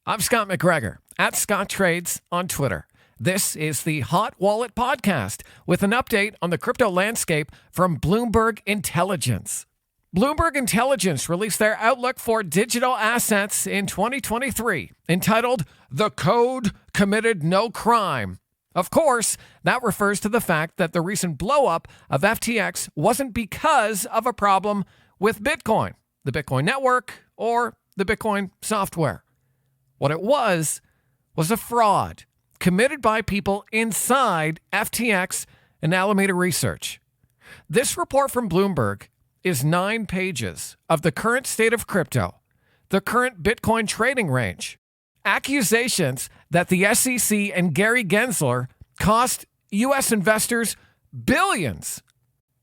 I'm Scott McGregor, at Scott Trades on Twitter. This is the Hot Wallet Podcast with an update on the crypto landscape from Bloomberg Intelligence. Bloomberg Intelligence released their outlook for digital assets in 2023, entitled "The Code Committed No Crime." Of course, that refers to the fact that the recent blow-up of FTX wasn't because of a problem with Bitcoin, the Bitcoin network, or the Bitcoin software. What it was a fraud committed by people inside FTX and Alameda Research. This report from Bloomberg is 9 pages of the current state of crypto, the current Bitcoin trading range, accusations that the SEC and Gary Gensler cost U.S. investors billions,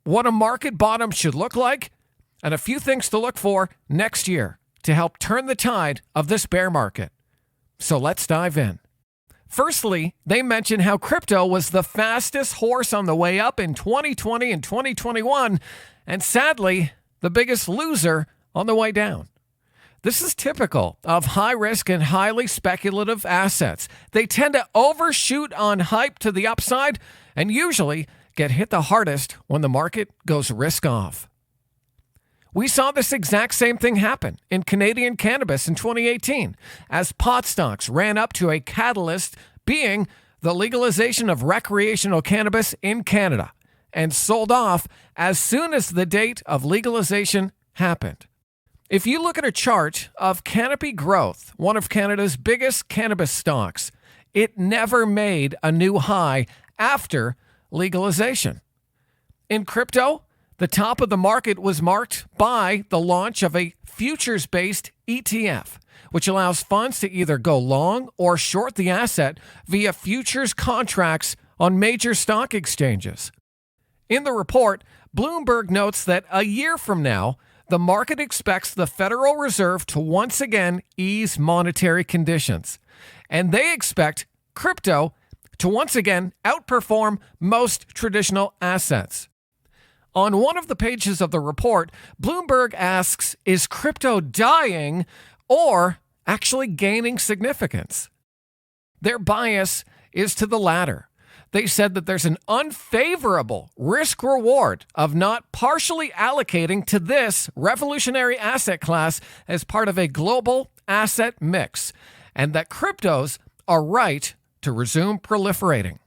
what a market bottom should look like, and a few things to look for next year to help turn the tide of this bear market. So let's dive in. Firstly, they mention how crypto was the fastest horse on the way up in 2020 and 2021, and sadly, the biggest loser on the way down. This is typical of high-risk and highly speculative assets. They tend to overshoot on hype to the upside and usually get hit the hardest when the market goes risk-off. We saw this exact same thing happen in Canadian cannabis in 2018 as pot stocks ran up to a catalyst being the legalization of recreational cannabis in Canada and sold off as soon as the date of legalization happened. If you look at a chart of Canopy Growth, one of Canada's biggest cannabis stocks, it never made a new high after legalization. In crypto, the top of the market was marked by the launch of a futures-based ETF, which allows funds to either go long or short the asset via futures contracts on major stock exchanges. In the report, Bloomberg notes that a year from now, the market expects the Federal Reserve to once again ease monetary conditions, and they expect crypto to once again outperform most traditional assets. On one of the pages of the report, Bloomberg asks, is crypto dying or actually gaining significance? Their bias is to the latter. They said that there's an unfavorable risk-reward of not partially allocating to this revolutionary asset class as part of a global asset mix, and that cryptos are right to resume proliferating.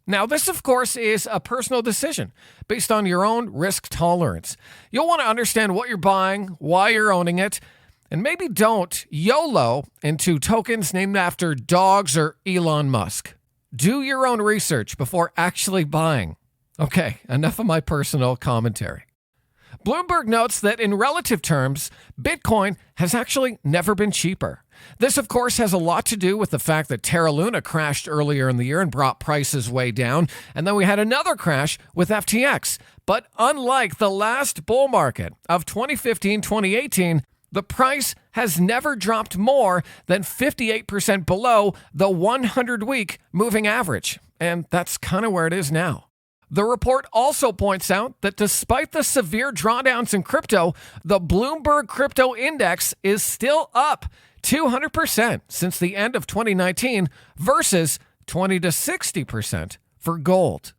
Now, this, of course, is a personal decision based on your own risk tolerance. You'll want to understand what you're buying, why you're owning it, and maybe don't YOLO into tokens named after dogs or Elon Musk. Do your own research before actually buying. Okay, enough of my personal commentary. Bloomberg notes that in relative terms, Bitcoin has actually never been cheaper. This, of course, has a lot to do with the fact that Terra Luna crashed earlier in the year and brought prices way down, and then we had another crash with FTX. But unlike the last bull market of 2015-2018, the price has never dropped more than 58% below the 100-week moving average, and that's kind of where it is now. The report also points out that despite the severe drawdowns in crypto, the Bloomberg Crypto Index is still up 200% since the end of 2019 versus 20 to 60% for gold.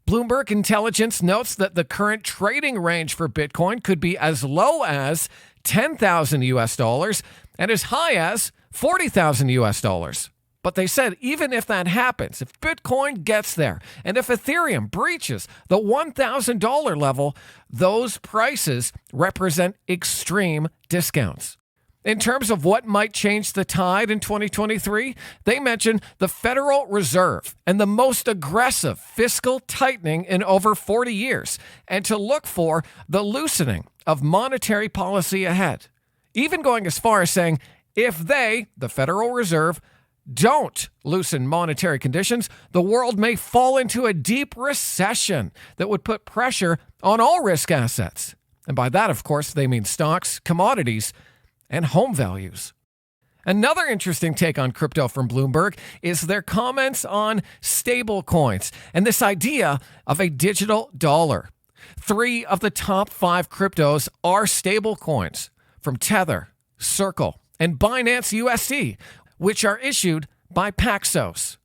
Bloomberg Intelligence notes that the current trading range for Bitcoin could be as low as $10,000 US and as high as $40,000 US. But they said even if that happens, if Bitcoin gets there, and if Ethereum breaches the $1,000 level, those prices represent extreme discounts. In terms of what might change the tide in 2023, they mention the Federal Reserve and the most aggressive fiscal tightening in over 40 years, and to look for the loosening of monetary policy ahead. Even going as far as saying, if they, the Federal Reserve, don't loosen monetary conditions, the world may fall into a deep recession that would put pressure on all risk assets. And by that, of course, they mean stocks, commodities, and home values. Another interesting take on crypto from Bloomberg is their comments on stable coins and this idea of a digital dollar. 3 of the top 5 cryptos are stable coins from Tether, Circle, and Binance USD, which are issued by Paxos.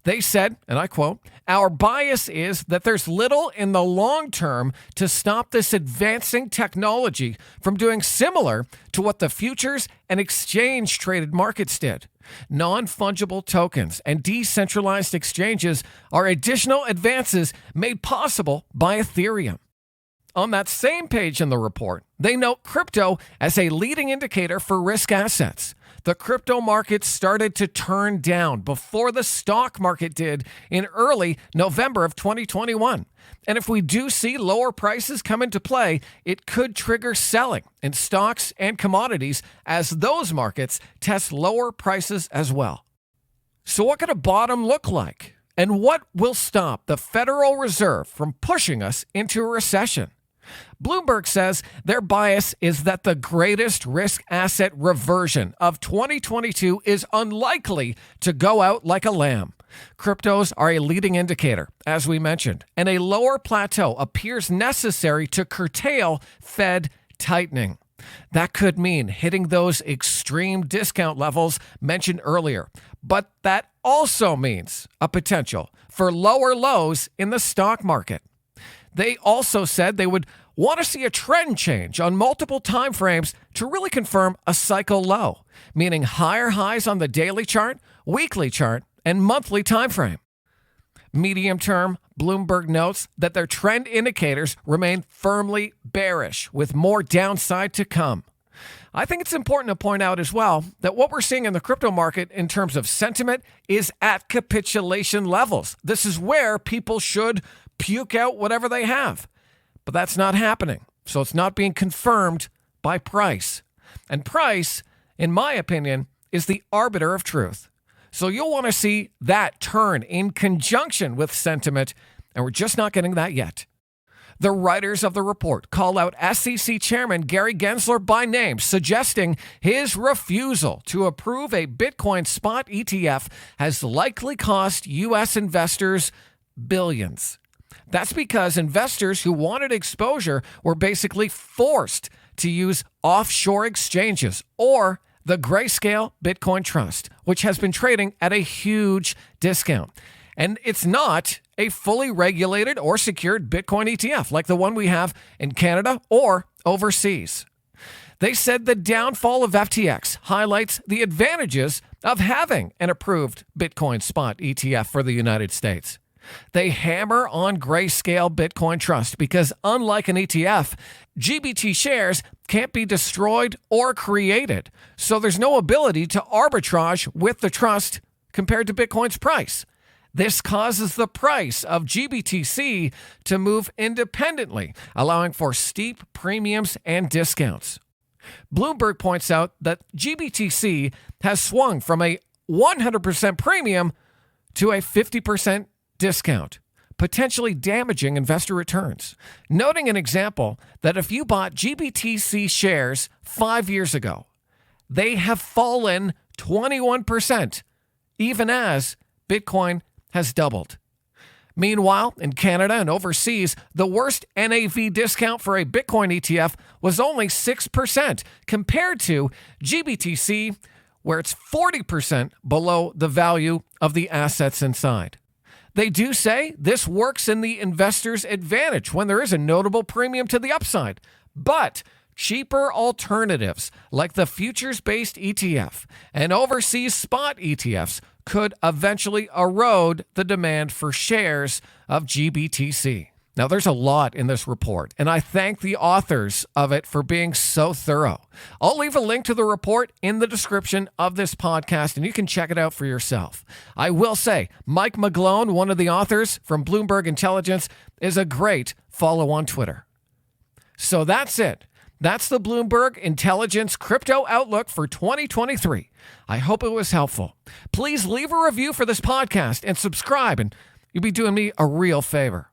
They said, and I quote, "Our bias is that there's little in the long term to stop this advancing technology from doing similar to what the futures and exchange-traded markets did. Non-fungible tokens and decentralized exchanges are additional advances made possible by Ethereum." On that same page in the report, they note crypto as a leading indicator for risk assets. The crypto market started to turn down before the stock market did in early November of 2021. And if we do see lower prices come into play, it could trigger selling in stocks and commodities as those markets test lower prices as well. So what could a bottom look like? And what will stop the Federal Reserve from pushing us into a recession? Bloomberg says their bias is that the greatest risk asset reversion of 2022 is unlikely to go out like a lamb. Cryptos are a leading indicator, as we mentioned, and a lower plateau appears necessary to curtail Fed tightening. That could mean hitting those extreme discount levels mentioned earlier, but that also means a potential for lower lows in the stock market. They also said they would want to see a trend change on multiple time frames to really confirm a cycle low, meaning higher highs on the daily chart, weekly chart, and monthly time frame. Medium term, Bloomberg notes that their trend indicators remain firmly bearish, with more downside to come. I think it's important to point out as well that what we're seeing in the crypto market in terms of sentiment is at capitulation levels. This is where people should puke out whatever they have. But that's not happening. So it's not being confirmed by price. And price, in my opinion, is the arbiter of truth. So you'll want to see that turn in conjunction with sentiment, and we're just not getting that yet. The writers of the report call out SEC Chairman Gary Gensler by name, suggesting his refusal to approve a Bitcoin spot ETF has likely cost U.S. investors billions. That's because investors who wanted exposure were basically forced to use offshore exchanges or the Grayscale Bitcoin Trust, which has been trading at a huge discount. And it's not a fully regulated or secured Bitcoin ETF like the one we have in Canada or overseas. They said the downfall of FTX highlights the advantages of having an approved Bitcoin spot ETF for the United States. They hammer on Grayscale Bitcoin Trust because, unlike an ETF, GBT shares can't be destroyed or created, so there's no ability to arbitrage with the trust compared to Bitcoin's price. This causes the price of GBTC to move independently, allowing for steep premiums and discounts. Bloomberg points out that GBTC has swung from a 100% premium to a 50% discount, potentially damaging investor returns. Noting an example that if you bought GBTC shares 5 years ago, they have fallen 21%, even as Bitcoin has doubled. Meanwhile, in Canada and overseas, the worst NAV discount for a Bitcoin ETF was only 6% compared to GBTC, where it's 40% below the value of the assets inside. They do say this works in the investor's advantage when there is a notable premium to the upside, but cheaper alternatives like the futures-based ETF and overseas spot ETFs could eventually erode the demand for shares of GBTC. Now, there's a lot in this report, and I thank the authors of it for being so thorough. I'll leave a link to the report in the description of this podcast, and you can check it out for yourself. I will say, Mike McGlone, one of the authors from Bloomberg Intelligence, is a great follow on Twitter. So that's it. That's the Bloomberg Intelligence Crypto Outlook for 2023. I hope it was helpful. Please leave a review for this podcast and subscribe, and you'll be doing me a real favor.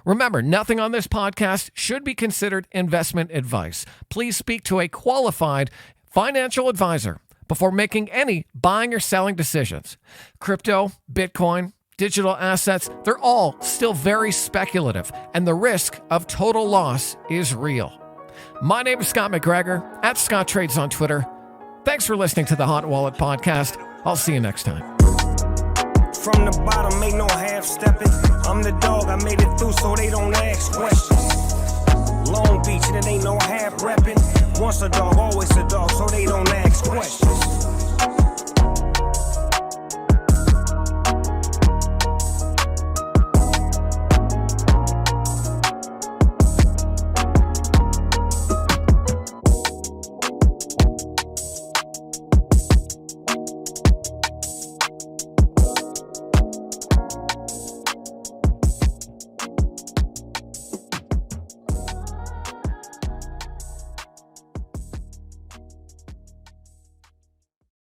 Remember, nothing on this podcast should be considered investment advice. Please speak to a qualified financial advisor before making any buying or selling decisions. Crypto, Bitcoin, digital assets, they're all still very speculative, and the risk of total loss is real. My name is Scott McGregor, at Scott Trades on Twitter. Thanks for listening to the Hot Wallet Podcast. I'll see you next time. From the bottom, ain't no half-stepping. I'm the dog, I made it through so they don't ask questions. Long Beach, and it ain't no half-repping. Once a dog, always a dog, so they don't ask questions.